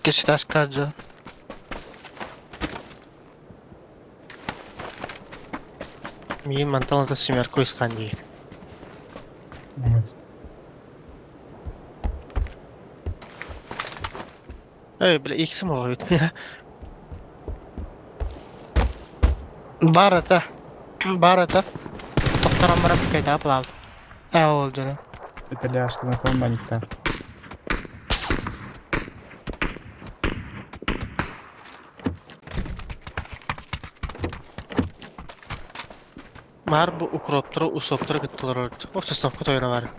Que se das casa. Мин манталanta семерку искан дейін. Бля, иксім оға өтмей. Бар это. Бар это. Doktoran bana bir kayda yapılalım. Oldu ne? Итальяшка на комбайниктар. Мар bu укроптыры, усоптыры гыттылар өрді. Осы сновка тойына бар.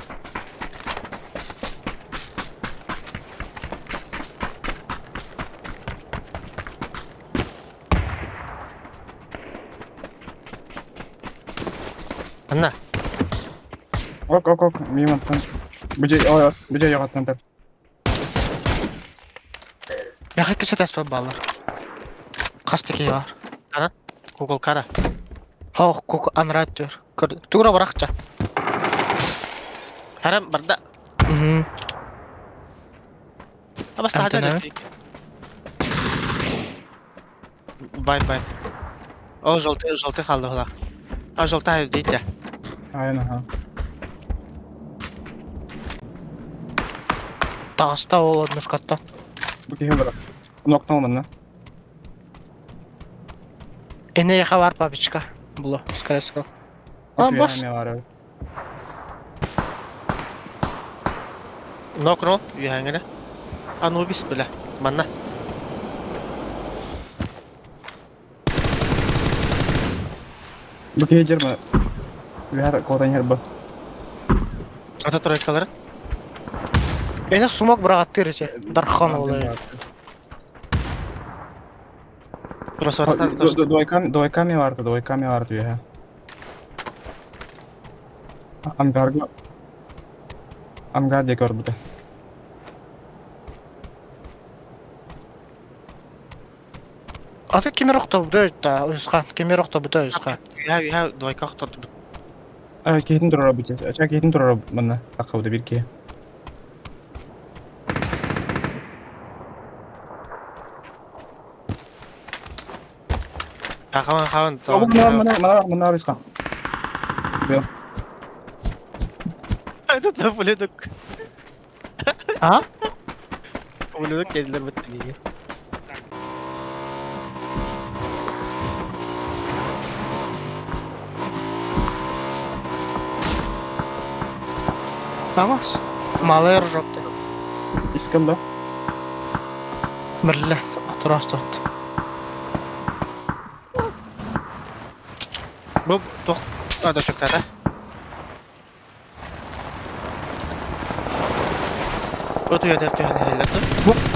Анна, Ok. Мимонттан. Бүжей яғаттан тар. Ya kese tespih bağlar. Kastaki var. Google kara. Koku anrat diyor. Tura bırakça. Haram barda. Abas Hem tahaca de ne? da. Bay. O jolty kaldı hala. Ha jolty hayır değil de. Aynen ha. Dağısta olur nuskatta. Bu keyfe bırak. Nokta olmadı. Ne yaka var papiçka. Bulu. Skaresi kal. Lan Bakıyor bas. ne var abi. Nok no, yuhangene. Anubis bile. Manna. Bu keyfe jirme. Bir her kodan yer bu. Ata troykaları. Sumak bıraktı rice. Darkhan olayı. Burası var. Doykami vardı ya. Amgar dekor bu da. Ata kimi rokta bu da Özkan. Kimi rokta bu da Özkan. Ya doyka tuttu. Keyin durar bu. Keyin durar bana. Akavda bir ki. Ya kawan. Mana harus kan. Yok. Itu tuh buluduk. Ha? Buluduk gezdiler bitti diye. Tamaz. Malayır rokta. İskanda. Birle. Aturas tut. Bu tok ada çok tara. Otu ya dertu hani hellerdi.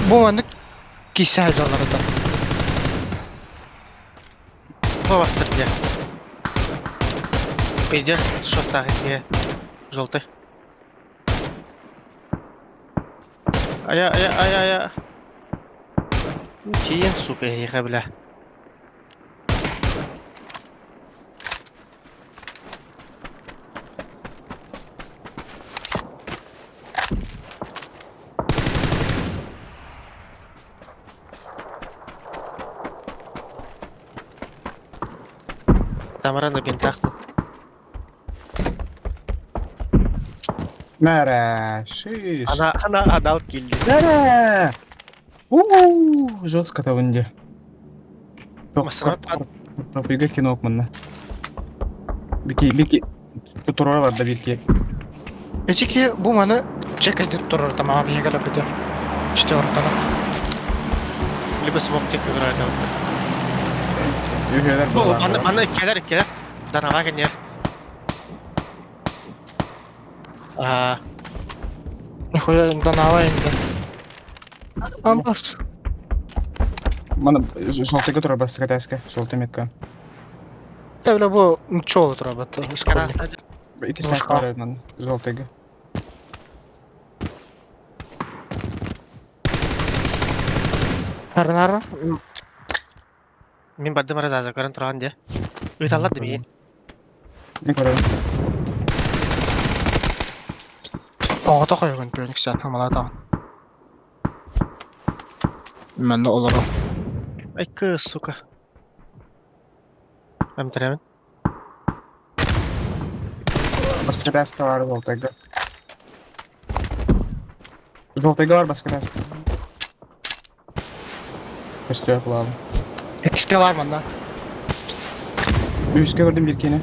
Bu manık kişi hacaları da. Bu bastır ya. Пиздец, что так где желтый. Ая. Тиен, сука, я бля. Тамара на бинтах. Mera. Şiş. Она отдал килли. Mera. Жестко-то вынде. Топига кинок мына. Бики. Tutura var da bir ki. Ki bu manı çek edip durur tamam bir yere bir de. İşte ortada. Либо смог тихо играть. Üyeler Bu bu. bana ikkeler. Danava geliyor. Nihaya indan hava indi. Ambas. Bana желтый который бас катайска. Желтый метка. Öyle bu çoğu trabatı. İskara sadece. İki ses var bana. Желтый. Nara. Min badde mara zaza karan turan dia. Uyutallar da bir. Ne kadar? Oğda koygun bir sen hamala da. Ben de olurum. Ay kız suka. Ben bitiremin. Басқа таска var желтыйга. Желтыйга var басқа таска. Üstü yapılalım. XK var mı onda? Üstü gördüm bir kene.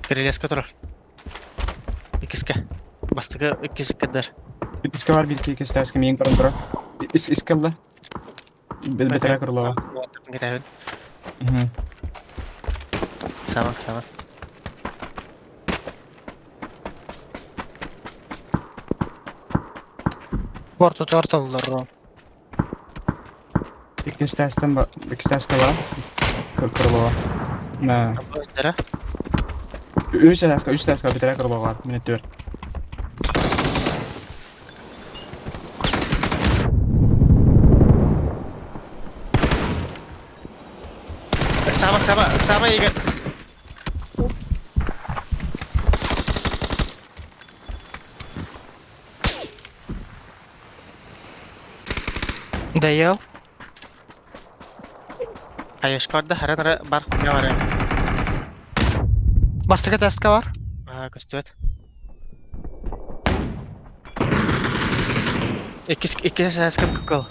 Перелезка тұрар. İkizke. Bastığı ikizkedir. Bir taska var bir iki taska men көрүнүп турат. Искалды. Битире курулова. Уаттырдың кетебін. Мгм. Самак. Portu tortılır. İki taska var. Kurulova. Ne? Özdere. Üç taska bitire kurulova. Minutör. Sama iyi gel. Değil. Hayışkorda her ara bar ne var ya? Bastığı taska var. Köstüvet. İki seskin kukul.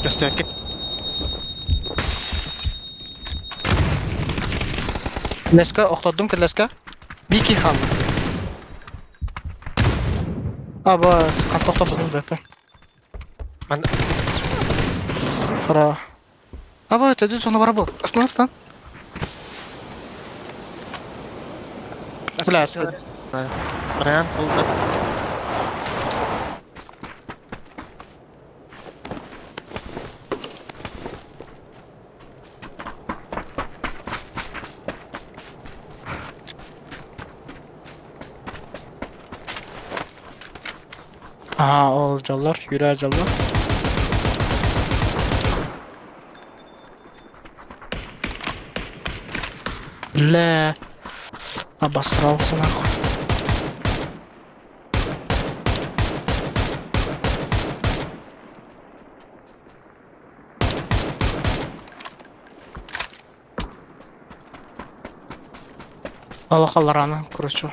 Köstüvet git. Leska oxtadım ki leska. Bir kill kaldı. Bas. Kan toxtadım bepe. Ben Hara. Tedi sonra bara bu. Aslan. Blast. Brian buldu. Aha olacaklar. Yürü callar. Le. Basral sana. Allah Allah rana kurucu.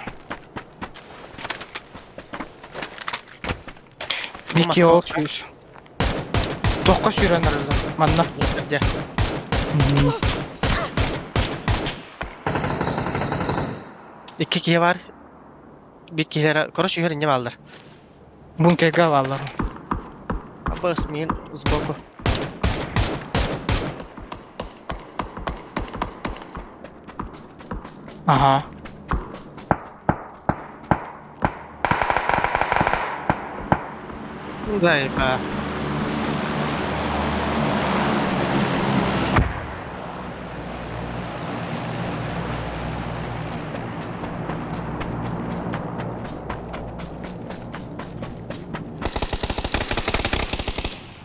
Viki ol çüş. 9 yürənirdi. Məndə. Gel. İki kiye var. Bir kilere koruş yürü ne aldır. Bunkerga vallar. Bas min sboku. Aha. Zayıfa.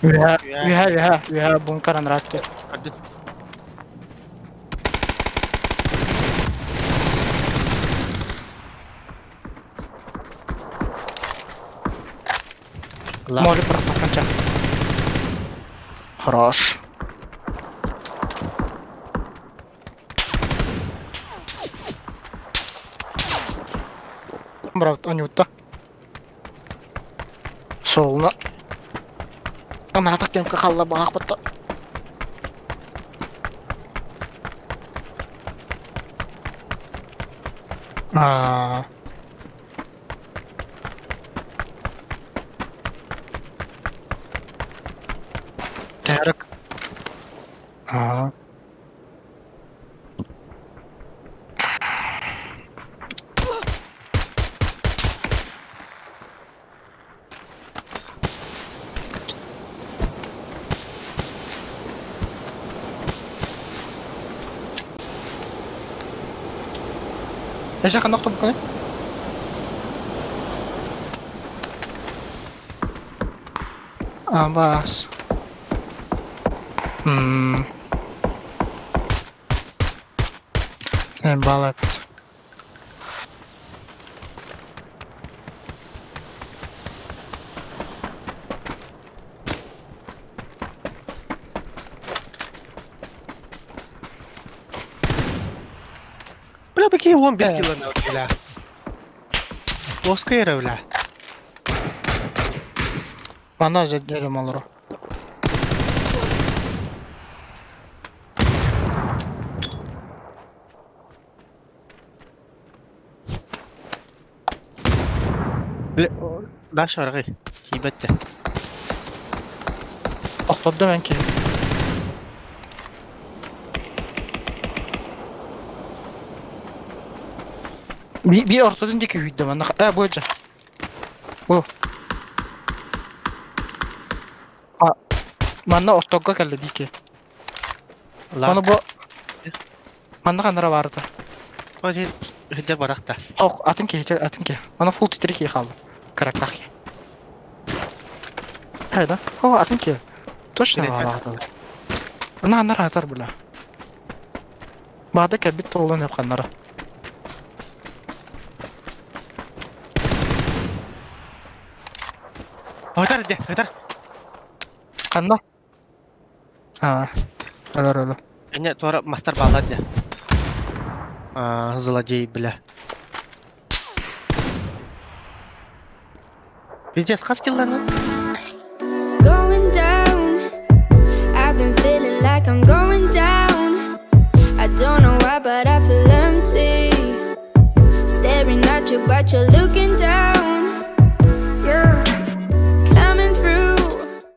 Ühə bunkeran rahatdı. Gördün. Allah. Может пропахнуть. Хорош. Брат, Анюта. Солна. Ана так кем кахалла багак бата. Terek. ايش اخر نقطة بكره؟ بس Bağlayıp. Бля, какие 15 Э. километров, бля. Плоская ера, бля. Bana derim olur o. Бля, да, шаргы. Кибетте. Oxladı ben ki. Bir ortadan diki hüydü bana. Bu hoca. Bu. Bana ortaga geldi diki. Bana Last. bu. Bana kanara vardı. Hadi, hıca barakta. Atın ki. Bana full titri ki kaldı. Karakter ki. Hayda. Atın ki. Точно Direkt vardı. Bana kanara atar bile. Bağda ki bitti olan hep kanara. Hıcar, hıcar. Kanda. Öyle. Ini tuara master balad ya. Zlодей, бля. Пиздец, хаски лана. Going down, I've been feeling like I'm going down. I don't know why, but I feel empty. Staring at you, but you're looking down.